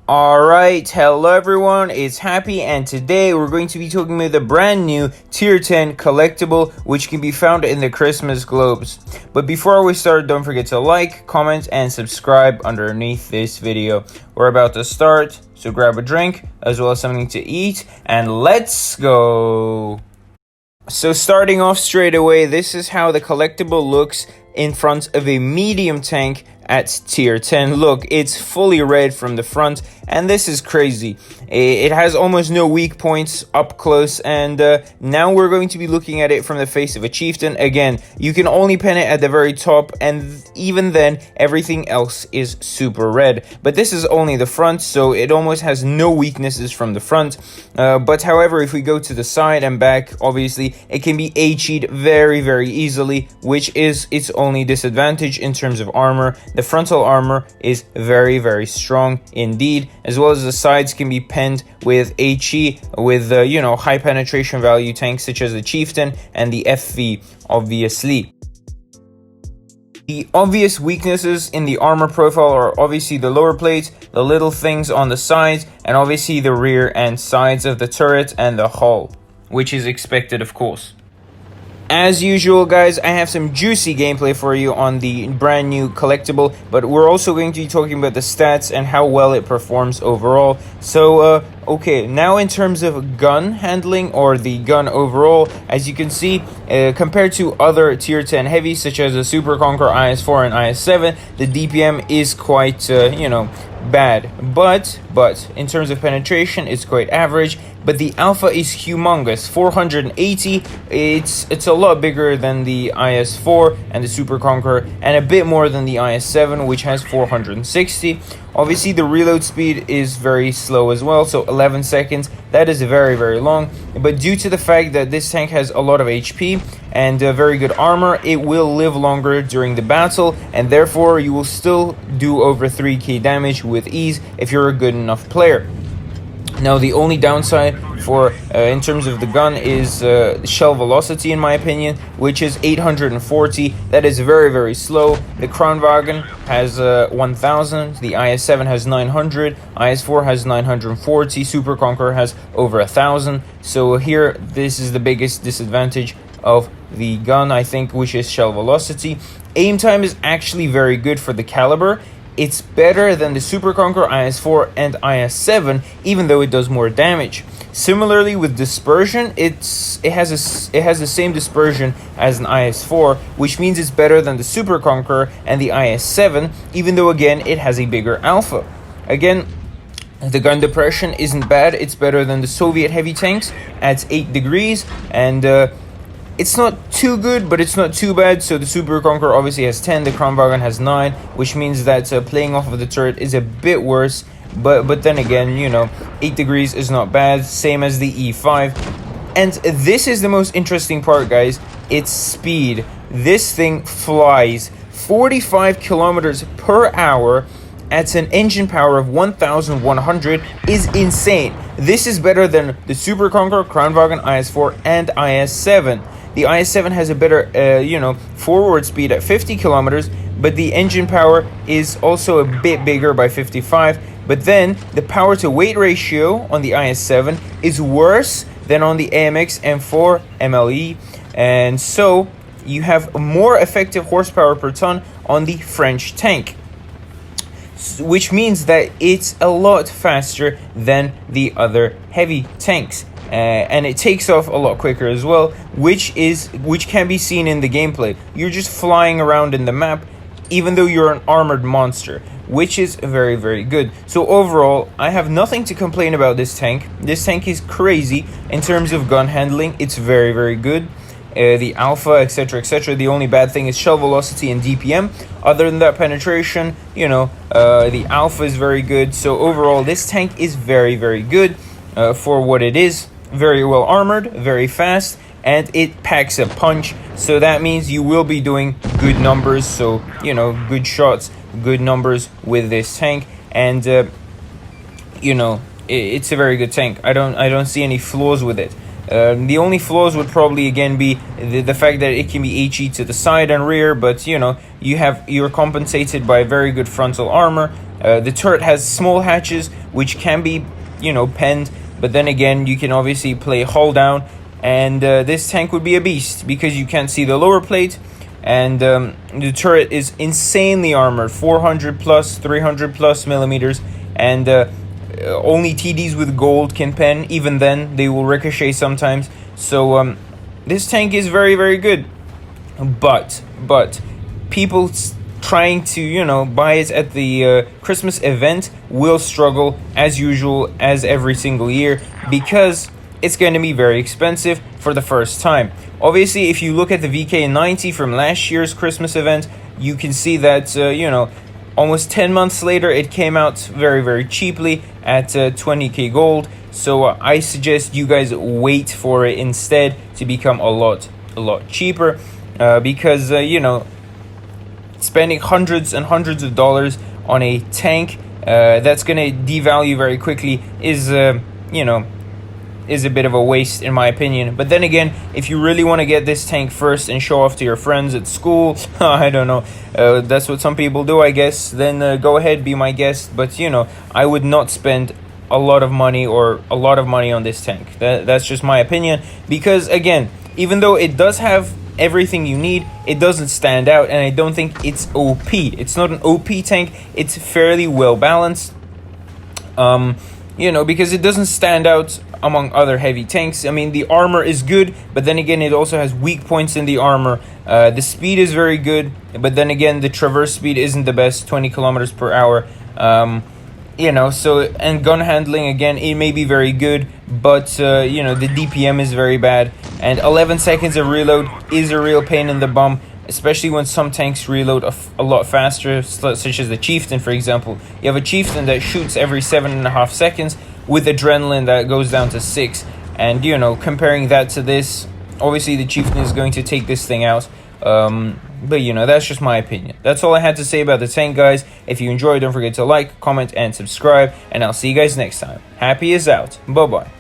Alright, hello everyone, it's Happy, and today we're going to be talking about the brand new Tier 10 collectible, which can be found in the Christmas globes. But before we start, don't forget to like, comment, and subscribe underneath this video. We're about to start, so grab a drink, as well as something to eat, and let's go! So starting off straight away, this is how the collectible looks in front of a medium tank at tier 10. Look, it's fully red from the front, and this is crazy. It has almost no weak points up close, and now we're going to be looking at it from the face of a chieftain. Again, you can only pen it at the very top, and even then everything else is super red. But this is only the front, so it almost has no weaknesses from the front. But however, if we go to the side and back, obviously it can be HE'd very easily, which is its only disadvantage in terms of armor. The frontal armor is very strong indeed, as well as the sides can be penned with HE with high penetration value tanks such as the Chieftain and the FV, obviously. The obvious weaknesses in the armor profile are obviously the lower plates, the little things on the sides, and obviously the rear and sides of the turret and the hull, which is expected, of course. As usual, guys, I have some juicy gameplay for you on the brand new collectible, but we're also going to be talking about the stats and how well it performs overall. So, okay, now in terms of gun handling or the gun overall, as you can see, compared to other tier 10 heavies such as the Super Conqueror IS-4 and IS-7, the DPM is quite, bad. But in terms of penetration, it's quite average. But the alpha is humongous, 480. It's a lot bigger than the IS-4 and the Super Conqueror, and a bit more than the IS-7, which has 460. Obviously, the reload speed is very slow as well, so 11 seconds. That is very long. But due to the fact that this tank has a lot of HP and very good armor, it will live longer during the battle, and therefore you will still do over 3k damage with ease if you're a good enough player. Now, the only downside for in terms of the gun is shell velocity, in my opinion, which is 840. That is very slow. The Kranwagen has 1000, the IS-7 has 900, IS-4 has 940, Super Conqueror has over 1000. So here, this is the biggest disadvantage of the gun, I think, which is shell velocity. Aim time is actually very good for the caliber. It's better than the Super Conqueror, IS-4, and IS-7, even though it does more damage. Similarly, with dispersion, it has the same dispersion as an IS-4, which means it's better than the Super Conqueror and the IS-7, even though again it has a bigger alpha. Again, the gun depression isn't bad. It's better than the Soviet heavy tanks at 8 degrees, and it's not too good, but it's not too bad. So the Super Conqueror obviously has 10, the Kranwagen has 9, which means that playing off of the turret is a bit worse. But then again, 8 degrees is not bad, same as the E5. And this is the most interesting part, guys. It's speed. This thing flies 45 kilometers per hour at an engine power of 1100 is insane. This is better than the Super Conqueror, Kranwagen, IS-4, and IS-7. The IS-7 has a better, forward speed at 50 kilometers, but the engine power is also a bit bigger by 55. But then the power to weight ratio on the IS-7 is worse than on the AMX M4 MLE, and so you have more effective horsepower per ton on the French tank, which means that it's a lot faster than the other heavy tanks. And it takes off a lot quicker as well, which can be seen in the gameplay. You're just flying around in the map, even though you're an armored monster, which is very good. So overall, I have nothing to complain about this tank. This tank is crazy in terms of gun handling. It's very good. The alpha, etc. The only bad thing is shell velocity and DPM. Other than that, penetration, the alpha is very good. So overall, this tank is very good for what it is. Very well armored, very fast, and it packs a punch. So that means you will be doing good numbers. So good shots, good numbers with this tank, and it's a very good tank. I don't see any flaws with it. The only flaws would probably again be the fact that it can be HE to the side and rear, but you know, you're compensated by very good frontal armor. The turret has small hatches which can be, you know, penned, but then again you can obviously play hull down, and this tank would be a beast because you can't see the lower plate. And the turret is insanely armored, 400 plus, 300 plus millimeters, and only TDs with gold can pen. Even then, they will ricochet sometimes. So this tank is very, very good. But people trying to, you know, buy it at the Christmas event will struggle as usual, as every single year, because it's going to be very expensive for the first time. Obviously, if you look at the VK90 from last year's Christmas event, you can see that, you know, almost 10 months later, it came out very, very cheaply at 20k gold. So I suggest you guys wait for it instead to become a lot cheaper, because, you know, spending hundreds and hundreds of dollars on a tank that's going to devalue very quickly is, you know, is a bit of a waste in my opinion. But then again, if you really want to get this tank first and show off to your friends at school, I don't know, that's what some people do, I guess, then go ahead, be my guest. But you know, I would not spend a lot of money on this tank. That's just my opinion, because again, even though it does have everything you need, it doesn't stand out, and I don't think it's OP. It's not an OP tank. It's fairly well balanced, you know, because it doesn't stand out among other heavy tanks. I mean, the armor is good, but then again, it also has weak points in the armor. The speed is very good, but then again, the traverse speed isn't the best, 20 kilometers per hour. You know, so, and gun handling, again, it may be very good, but, you know, the DPM is very bad, and 11 seconds of reload is a real pain in the bum, especially when some tanks reload a lot faster, such as the Chieftain, for example. You have a Chieftain that shoots every 7.5 seconds with adrenaline that goes down to 6. And, you know, comparing that to this, obviously the Chieftain is going to take this thing out. But, you know, that's just my opinion. That's all I had to say about the tank, guys. If you enjoyed, don't forget to like, comment, and subscribe. And I'll see you guys next time. Happy is out. Bye-bye.